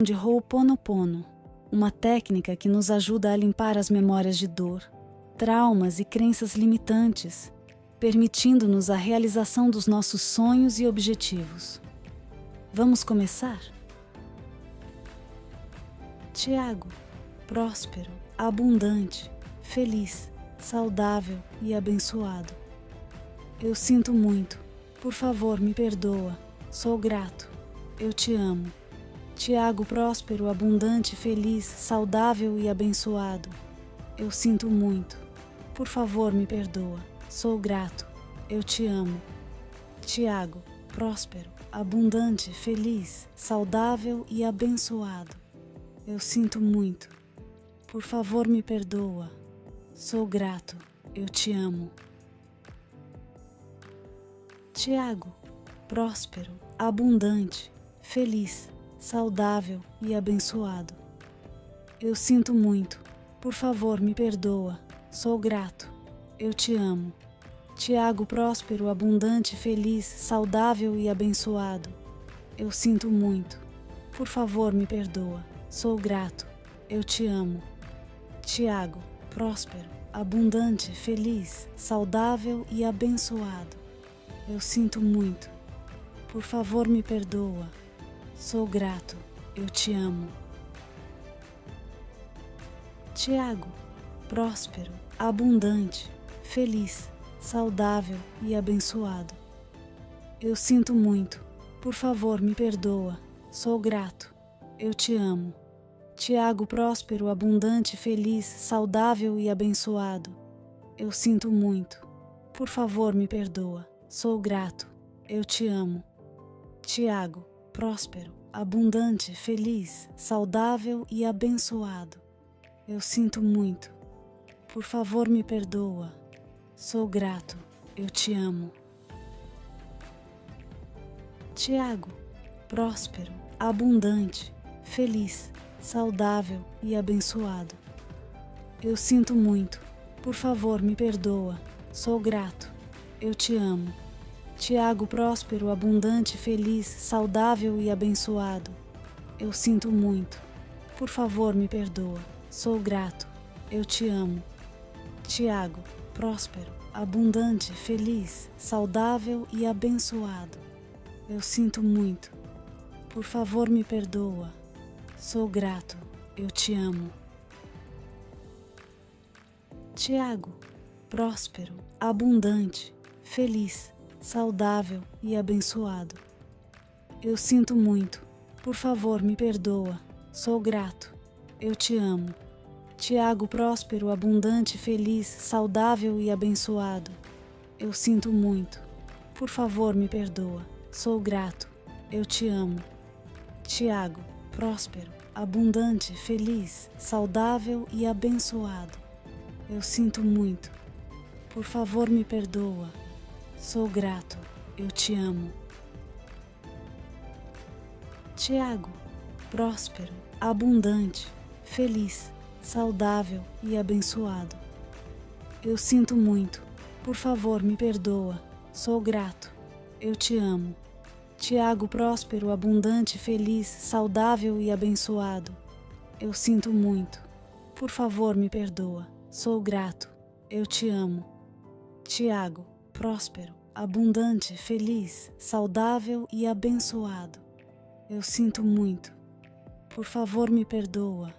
de Ho'oponopono, uma técnica que nos ajuda a limpar as memórias de dor, traumas e crenças limitantes, permitindo-nos a realização dos nossos sonhos e objetivos. Vamos começar? Tiago, próspero, abundante, feliz, saudável e abençoado. Eu sinto muito. Por favor, me perdoa. Sou grato. Eu te amo. Tiago, próspero, abundante, feliz, saudável e abençoado. Eu sinto muito. Por favor, me perdoa. Sou grato. Eu te amo. Tiago, próspero, abundante, feliz, saudável e abençoado. Eu sinto muito. Por favor, me perdoa. Sou grato. Eu te amo. Tiago, próspero, abundante, feliz, saudável e abençoado. Eu sinto muito. Por favor, me perdoa. Sou grato. Eu te amo. Tiago, próspero, abundante, feliz, saudável e abençoado. Eu sinto muito. Por favor, me perdoa. Sou grato. Eu te amo. Tiago, próspero, abundante, feliz, saudável e abençoado. Eu sinto muito. Por favor, me perdoa. Sou grato. Eu te amo. Tiago, próspero, abundante, feliz, saudável e abençoado. Eu sinto muito. Por favor, me perdoa. Sou grato. Eu te amo. Tiago, próspero, abundante, feliz, saudável e abençoado. Eu sinto muito. Por favor, me perdoa. Sou grato. Eu te amo. Tiago, próspero, abundante, feliz, saudável e abençoado. Eu sinto muito. Por favor, me perdoa. Sou grato. Eu te amo. Tiago, próspero, abundante, feliz, saudável e abençoado. Eu sinto muito. Por favor, me perdoa. Sou grato. Eu te amo. Tiago, próspero, abundante, feliz, saudável e abençoado. Eu sinto muito. Por favor, me perdoa. Sou grato. Eu te amo. Tiago, próspero, abundante, feliz, saudável e abençoado. Eu sinto muito. Por favor, me perdoa. Sou grato. Eu te amo. Tiago, próspero, abundante, feliz, saudável e abençoado. Eu sinto muito. Por favor, me perdoa. Sou grato. Eu te amo. Tiago, próspero, abundante, feliz, saudável e abençoado. Eu sinto muito. Por favor, me perdoa. Sou grato. Eu te amo. Tiago, próspero, abundante, feliz, saudável e abençoado. Eu sinto muito. Por favor, me perdoa. Sou grato. Eu te amo. Tiago, próspero, abundante, feliz, saudável e abençoado. Eu sinto muito. Por favor, me perdoa. Sou grato. Eu te amo. Tiago, próspero, abundante, feliz, saudável e abençoado. Eu sinto muito. Por favor, me perdoa. Sou grato. Eu te amo. Tiago, próspero, abundante, feliz, saudável e abençoado. Eu sinto muito. Por favor, me perdoa.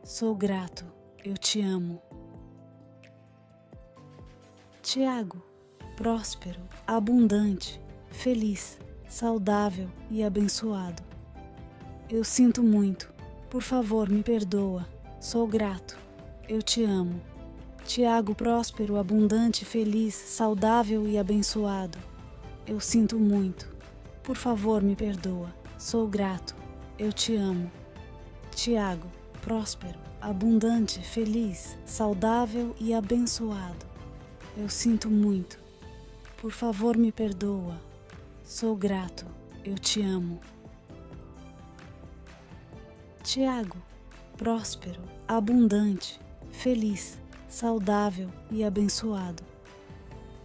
Sou grato. Eu te amo. Tiago, próspero, abundante, feliz, saudável e abençoado. Eu sinto muito. Por favor, me perdoa. Sou grato. Eu te amo. Tiago, próspero, abundante, feliz, saudável e abençoado. Eu sinto muito. Por favor, me perdoa. Sou grato. Eu te amo. Tiago, próspero, abundante, feliz, saudável e abençoado. Eu sinto muito. Por favor, me perdoa. Sou grato. Eu te amo. Tiago, próspero, abundante, feliz, saudável e abençoado.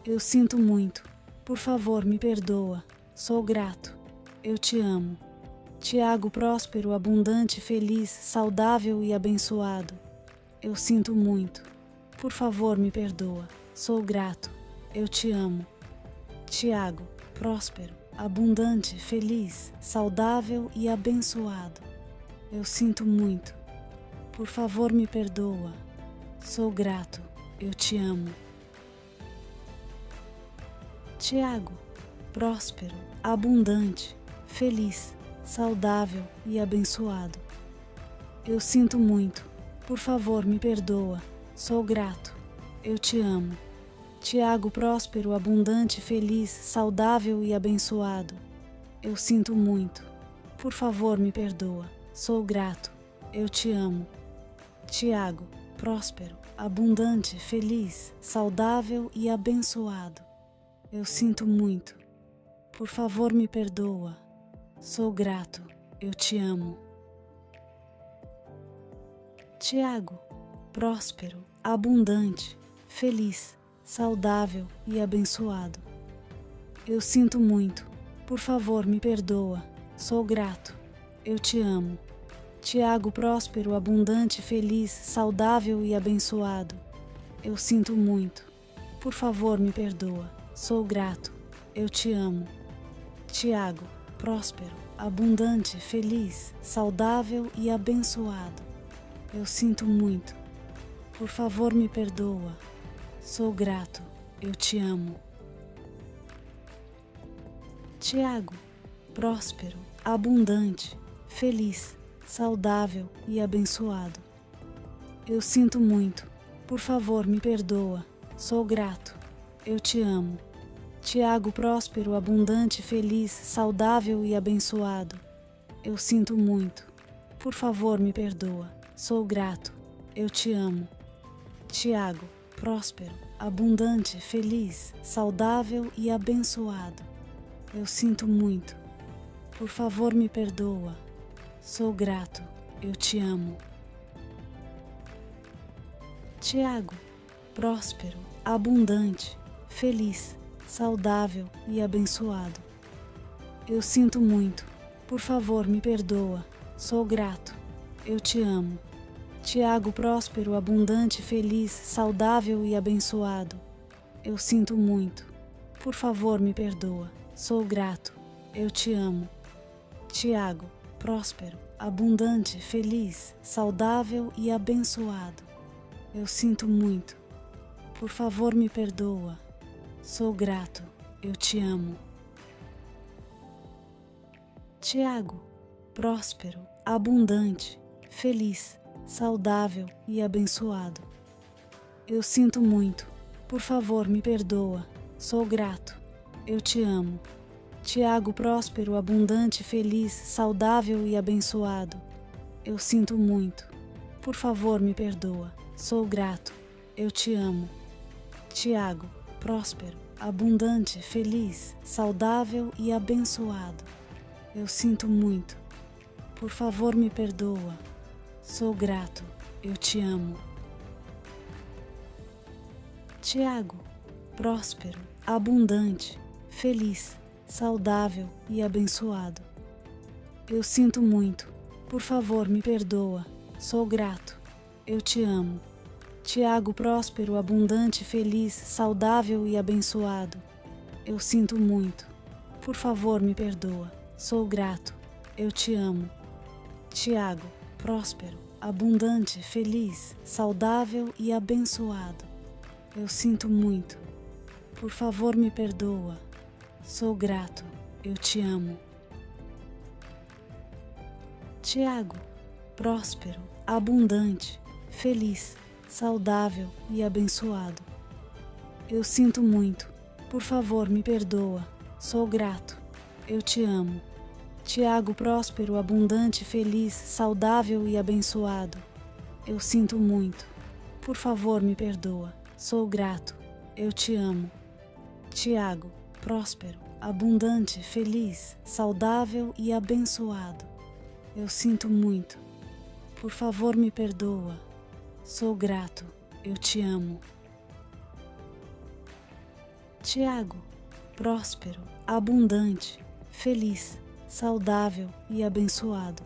Eu sinto muito. Por favor, me perdoa. Sou grato. Eu te amo. Tiago, próspero, abundante, feliz, saudável e abençoado. Eu sinto muito. Por favor, me perdoa. Sou grato. Eu te amo. Tiago, próspero, abundante, feliz, saudável e abençoado. Eu sinto muito. Por favor, me perdoa. Sou grato. Eu te amo. Tiago, próspero, abundante, feliz, saudável e abençoado. Eu sinto muito. Por favor, me perdoa. Sou grato. Eu te amo. Tiago, próspero, abundante, feliz, saudável e abençoado. Eu sinto muito. Por favor, me perdoa. Sou grato. Eu te amo. Tiago, próspero, abundante, feliz, saudável e abençoado. Eu sinto muito. Por favor, me perdoa. Sou grato. Eu te amo. Tiago, próspero, abundante, feliz, saudável e abençoado. Eu sinto muito. Por favor, me perdoa. Sou grato. Eu te amo. Tiago, próspero, abundante, feliz, saudável e abençoado. Eu sinto muito. Por favor, me perdoa. Sou grato. Eu te amo. Tiago, próspero, abundante, feliz, saudável e abençoado. Eu sinto muito. Por favor, me perdoa. Sou grato. Eu te amo. Tiago, próspero, abundante, feliz, saudável e abençoado. Eu sinto muito. Por favor, me perdoa. Sou grato. Eu te amo. Tiago, próspero, abundante, feliz, saudável e abençoado. Eu sinto muito. Por favor, me perdoa. Sou grato. Eu te amo. Tiago, próspero, abundante, feliz, saudável e abençoado. Eu sinto muito. Por favor, me perdoa. Sou grato. Eu te amo. Tiago, próspero, abundante, feliz, saudável e abençoado. Eu sinto muito. Por favor, me perdoa. Sou grato. Eu te amo. Tiago, próspero, abundante, feliz, saudável e abençoado. Eu sinto muito. Por favor, me perdoa. Sou grato. Eu te amo. Tiago, próspero, abundante, feliz, saudável e abençoado. Eu sinto muito. Por favor, me perdoa. Sou grato. Eu te amo. Tiago, próspero, abundante, feliz, saudável e abençoado. Eu sinto muito. Por favor, me perdoa. Sou grato. Eu te amo. Tiago, próspero, abundante, feliz, saudável e abençoado. Eu sinto muito. Por favor, me perdoa. Sou grato. Eu te amo. Tiago, próspero, abundante, feliz, saudável e abençoado. Eu sinto muito. Por favor, me perdoa. Sou grato. Eu te amo. Tiago, próspero, abundante, feliz, saudável e abençoado. Eu sinto muito. Por favor, me perdoa. Sou grato. Eu te amo. Tiago, próspero, abundante, feliz, saudável e abençoado. Eu sinto muito. Por favor, me perdoa. Sou grato. Eu te amo. Tiago, próspero, abundante, feliz, saudável e abençoado. Eu sinto muito. Por favor, me perdoa. Sou grato. Eu te amo. Tiago, próspero, abundante, feliz, saudável e abençoado. Eu sinto muito. Por favor, me perdoa. Sou grato. Eu te amo. Tiago, próspero, abundante, feliz, saudável e abençoado. Eu sinto muito. Por favor, me perdoa. Sou grato. Eu te amo. Tiago, próspero, abundante, feliz, saudável e abençoado. Eu sinto muito. Por favor, me perdoa. Sou grato. Eu te amo. Tiago, próspero, abundante, feliz, saudável e abençoado.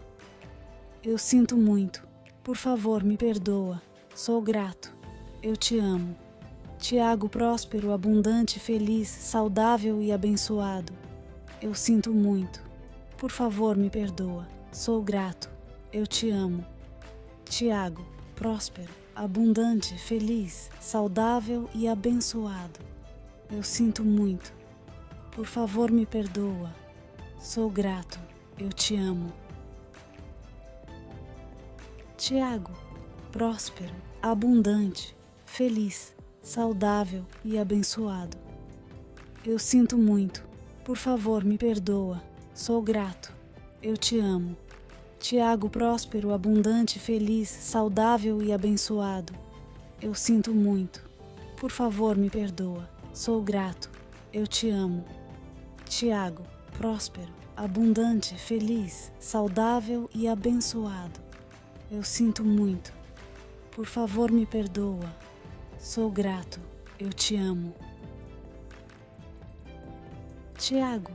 Eu sinto muito. Por favor, me perdoa. Sou grato. Eu te amo. Tiago, próspero, abundante, feliz, saudável e abençoado. Eu sinto muito. Por favor, me perdoa. Sou grato. Eu te amo. Tiago, próspero, abundante, feliz, saudável e abençoado. Eu sinto muito. Por favor, me perdoa. Sou grato. Eu te amo. Tiago, próspero, abundante, feliz, saudável e abençoado. Eu sinto muito. Por favor, me perdoa. Sou grato. Eu te amo. Tiago, próspero, abundante, feliz, saudável e abençoado. Eu sinto muito. Por favor, me perdoa. Sou grato. Eu te amo. Tiago, próspero, abundante, feliz, saudável e abençoado. Eu sinto muito. Por favor, me perdoa. Sou grato. Eu te amo. Tiago,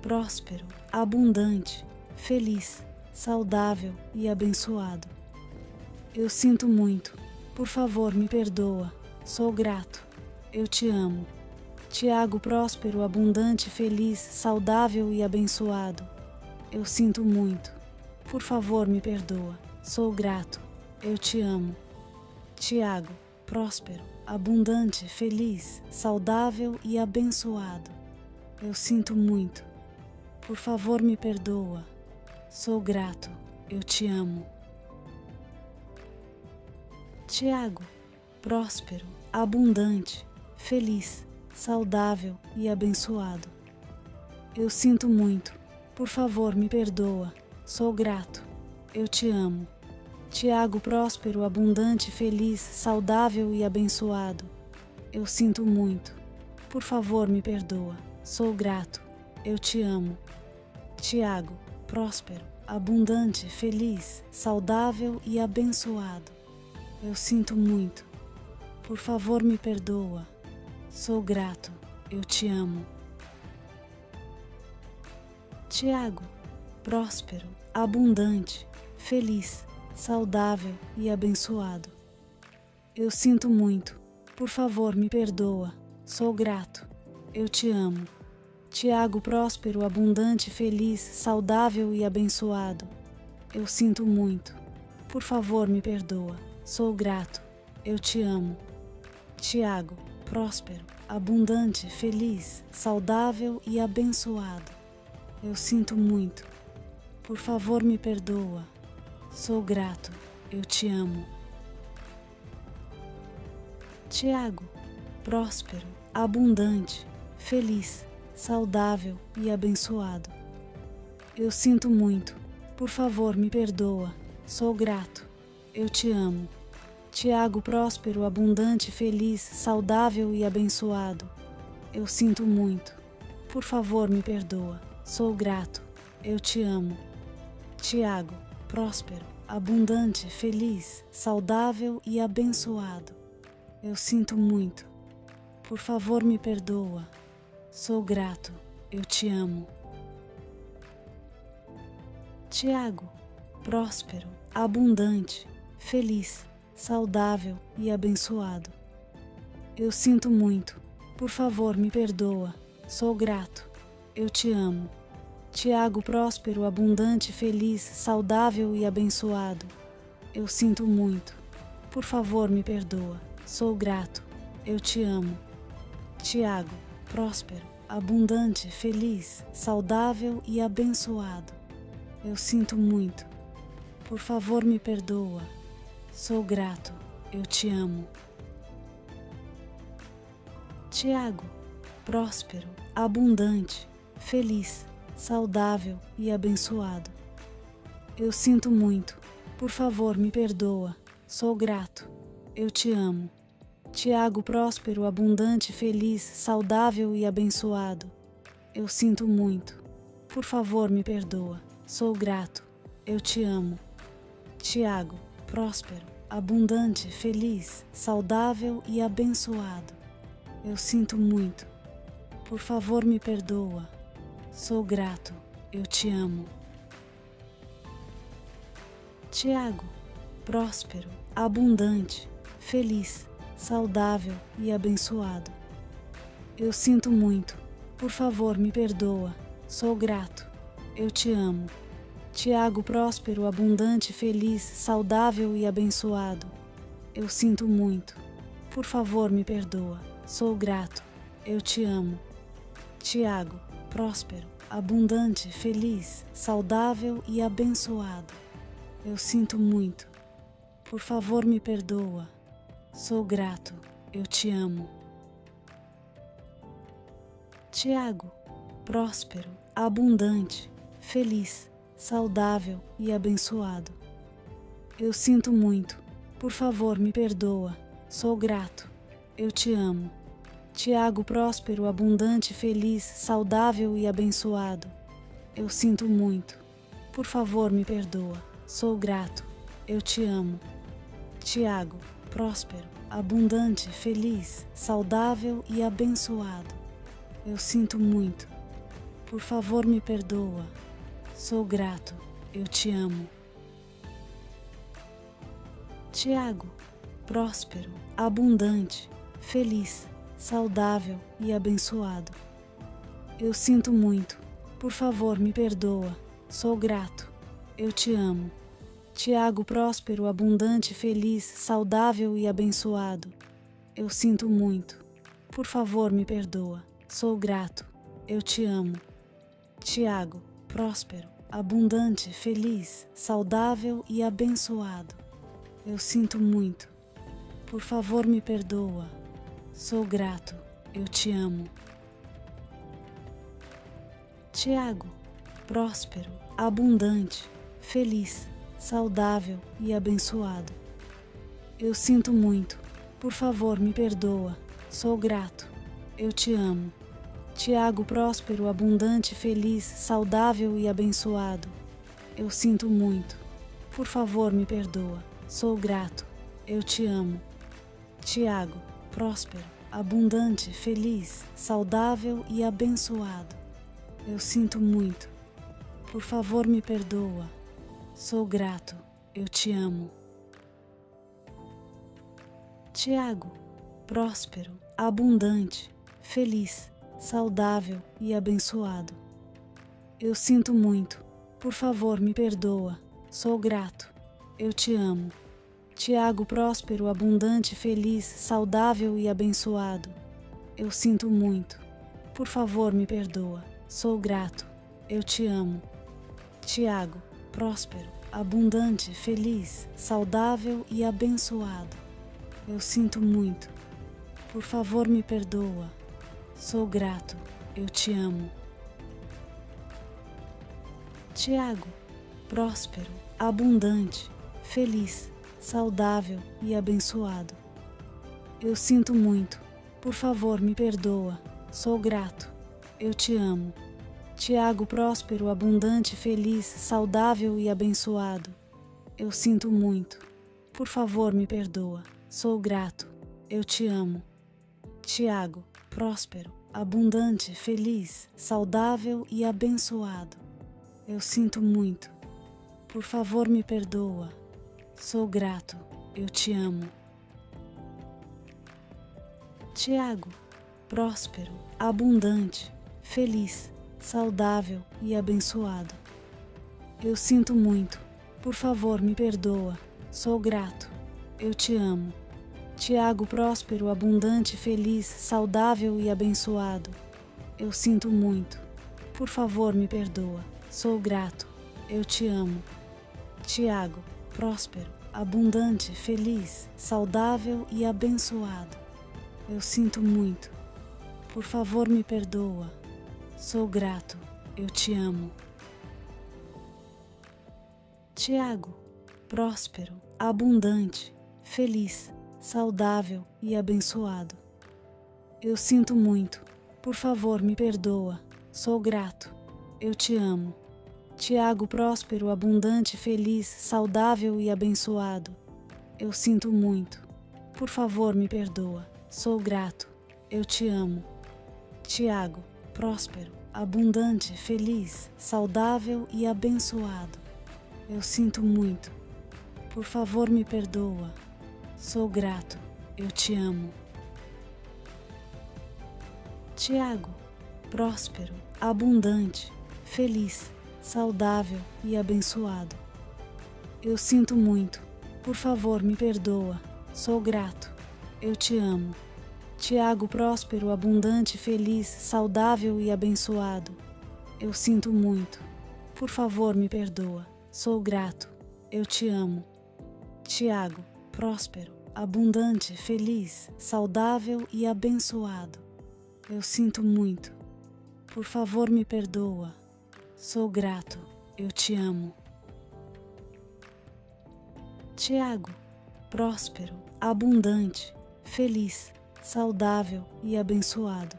próspero, abundante, feliz, saudável e abençoado. Eu sinto muito. Por favor, me perdoa. Sou grato. Eu te amo. Tiago, próspero, abundante, feliz, saudável e abençoado. Eu sinto muito. Por favor, me perdoa. Sou grato. Eu te amo. Tiago, próspero, abundante, feliz, saudável e abençoado. Eu sinto muito. Por favor, me perdoa. Sou grato. Eu te amo. Tiago, próspero, abundante, feliz, saudável e abençoado. Eu sinto muito. Por favor, me perdoa. Sou grato. Eu te amo. Tiago, próspero, abundante, feliz, saudável e abençoado. Eu sinto muito. Por favor, me perdoa. Sou grato. Eu te amo. Tiago, próspero, abundante, feliz, saudável e abençoado. Eu sinto muito. Por favor, me perdoa. Sou grato. Eu te amo. Tiago, próspero, abundante, feliz, saudável e abençoado. Eu sinto muito. Por favor, me perdoa. Sou grato. Eu te amo. Tiago, próspero, abundante, feliz, saudável e abençoado. Eu sinto muito. Por favor, me perdoa. Sou grato. Eu te amo. Tiago, próspero, abundante, feliz, saudável e abençoado. Eu sinto muito. Por favor, me perdoa. Sou grato. Eu te amo. Tiago, próspero, abundante, feliz, saudável e abençoado. Eu sinto muito. Por favor, me perdoa. Sou grato. Eu te amo. Tiago, próspero, abundante, feliz, saudável e abençoado. Eu sinto muito. Por favor, me perdoa. Sou grato. Eu te amo. Tiago, próspero, abundante, feliz, saudável e abençoado. Eu sinto muito. Por favor, me perdoa. Sou grato. Eu te amo. Tiago, próspero, abundante, feliz, saudável e abençoado. Eu sinto muito. Por favor, me perdoa. Sou grato. Eu te amo. Tiago, próspero, abundante, feliz, saudável e abençoado. Eu sinto muito. Por favor, me perdoa. Sou grato. Eu te amo. Tiago, próspero, abundante, feliz, saudável e abençoado. Eu sinto muito. Por favor, me perdoa. Sou grato. Eu te amo. Tiago, próspero, abundante, feliz, saudável e abençoado. Eu sinto muito. Por favor, me perdoa. Sou grato. Eu te amo. Tiago, próspero, abundante, feliz, saudável e abençoado. Eu sinto muito. Por favor, me perdoa. Sou grato. Eu te amo. Tiago, próspero, abundante, feliz, saudável e abençoado. Eu sinto muito. Por favor, me perdoa. Sou grato. eu te amo. Tiago, próspero, abundante, feliz, saudável e abençoado. Eu sinto muito. Por favor, me perdoa. Sou grato. Eu te amo. Tiago, próspero, abundante, feliz, saudável e abençoado. Eu sinto muito. Por favor, me perdoa. Sou grato. Eu te amo. Tiago, próspero, abundante, feliz, saudável e abençoado. Eu sinto muito. Por favor, me perdoa. Sou grato. Eu te amo. Tiago, próspero, abundante, feliz, saudável e abençoado. Eu sinto muito. Por favor, me perdoa. Sou grato. Eu te amo. Tiago, próspero, abundante, feliz, saudável e abençoado. Eu sinto muito. Por favor, me perdoa. Sou grato. Eu te amo. Tiago, próspero, abundante, feliz, saudável e abençoado. Eu sinto muito. Por favor, me perdoa. Sou grato. Eu te amo. Tiago, próspero, abundante, feliz, saudável e abençoado. Eu sinto muito. Por favor, me perdoa. Sou grato. Eu te amo. Tiago, próspero, abundante, feliz, saudável e abençoado. Eu sinto muito. Por favor, me perdoa. Sou grato. Eu te amo. Tiago, próspero, abundante, feliz, saudável e abençoado. Eu sinto muito. Por favor, me perdoa. Sou grato. Eu te amo. Tiago, próspero, abundante, feliz, saudável e abençoado. Eu sinto muito. Por favor, me perdoa. Sou grato. Eu te amo. Tiago, próspero, abundante, feliz, saudável e abençoado. Eu sinto muito. Por favor, me perdoa. Sou grato. Eu te amo. Tiago, próspero, abundante, feliz, saudável e abençoado. Eu sinto muito. Por favor, me perdoa. Sou grato. Eu te amo. Tiago, próspero, abundante, feliz, saudável e abençoado. Eu sinto muito. Por favor, me perdoa. Sou grato. Eu te amo. Tiago, próspero, abundante, feliz, saudável e abençoado. Eu sinto muito. Por favor, me perdoa. Sou grato. Eu te amo. Tiago, próspero, abundante, feliz, saudável e abençoado. Eu sinto muito. Por favor, me perdoa. Sou grato. Eu te amo. Tiago, próspero, abundante, feliz, saudável e abençoado. Eu sinto muito. Por favor, me perdoa. Sou grato. Eu te amo. Tiago, próspero, abundante, feliz, saudável e abençoado. Eu sinto muito. Por favor, me perdoa. Sou grato. Eu te amo. Tiago, próspero, abundante, feliz, saudável e abençoado. Eu sinto muito. Por favor, me perdoa. Sou grato. Eu te amo. Tiago, próspero, abundante, feliz, saudável e abençoado. Eu sinto muito. Por favor, me perdoa. Sou grato. Eu te amo. Tiago, próspero, abundante, feliz, saudável e abençoado. Eu sinto muito. Por favor, me perdoa. Sou grato. Eu te amo. Tiago, próspero, abundante, feliz, saudável e abençoado. Eu sinto muito. Por favor, me perdoa. Sou grato. Eu te amo. Tiago, próspero, abundante, feliz, saudável e abençoado. Eu sinto muito. Por favor, me perdoa. Sou grato. Eu te amo. Tiago, próspero, abundante, feliz, saudável e abençoado. Eu sinto muito. Por favor, me perdoa. Sou grato. Eu te amo. Tiago, próspero, abundante, feliz, saudável e abençoado. Eu sinto muito. Por favor, me perdoa. Sou grato. Eu te amo. Tiago, próspero, abundante, feliz, saudável e abençoado. Eu sinto muito. Por favor, me perdoa. Sou grato. Eu te amo. Tiago, próspero, abundante, feliz, saudável e abençoado. Eu sinto muito. Por favor, me perdoa. Sou grato. Eu te amo. Tiago, próspero, abundante, feliz, saudável e abençoado. Eu sinto muito. Por favor, me perdoa. Sou grato. Eu te amo. Tiago, próspero, abundante, feliz, saudável e abençoado.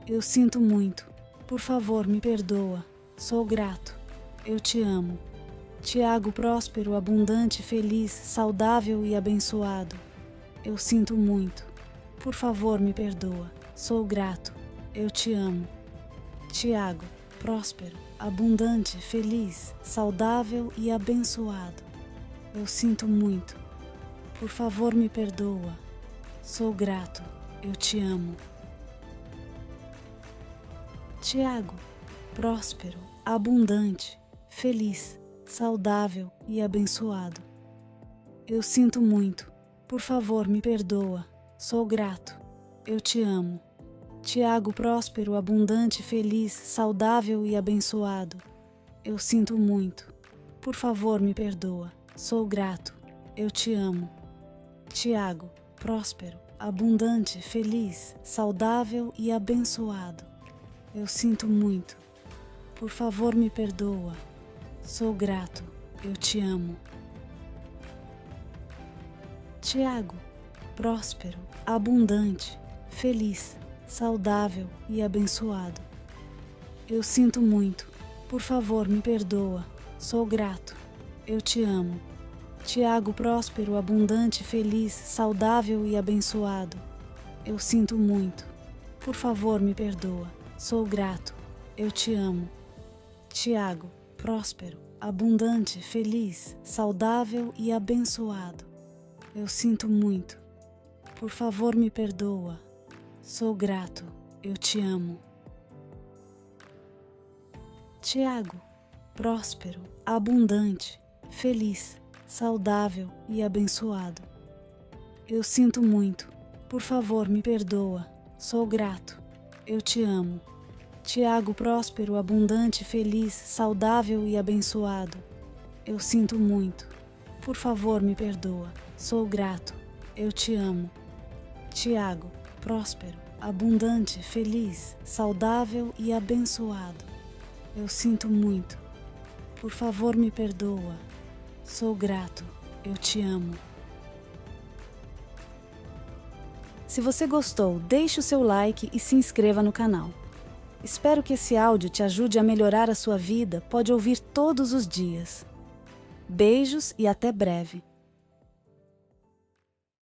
Eu sinto muito. Por favor, me perdoa. Sou grato. Eu te amo. Tiago, próspero, abundante, feliz, saudável e abençoado. Eu sinto muito. Por favor, me perdoa. Sou grato. Eu te amo. Tiago, próspero, abundante, feliz, saudável e abençoado. Eu sinto muito. Por favor, me perdoa. Sou grato. Eu te amo. Tiago, próspero, abundante, feliz, saudável e abençoado. Eu sinto muito. Por favor, me perdoa. Sou grato. Eu te amo. Tiago, próspero, abundante, feliz, saudável e abençoado. Eu sinto muito. Por favor, me perdoa. Sou grato. Eu te amo. Tiago, próspero, abundante, feliz, saudável e abençoado. Eu sinto muito. Por favor, me perdoa. Sou grato. Eu te amo. Tiago, próspero, abundante, feliz, saudável e abençoado. Eu sinto muito. Por favor, me perdoa. Sou grato. Eu te amo. Tiago, próspero, abundante, feliz, saudável e abençoado. Eu sinto muito. Por favor, me perdoa. Sou grato. Eu te amo. Tiago, próspero, abundante, feliz, saudável e abençoado. Eu sinto muito. Por favor, me perdoa. Sou grato. Eu te amo. Tiago, próspero, abundante, feliz, saudável e abençoado. Eu sinto muito. Por favor, me perdoa. Sou grato. Eu te amo. Tiago, próspero, abundante, feliz, saudável e abençoado. Eu sinto muito. Por favor, me perdoa. Sou grato. Eu te amo. Tiago, próspero, abundante, feliz, saudável e abençoado. Eu sinto muito. Por favor, me perdoa. Sou grato. Eu te amo. Se você gostou, deixe o seu like e se inscreva no canal. Espero que esse áudio te ajude a melhorar a sua vida. Pode ouvir todos os dias. Beijos e até breve.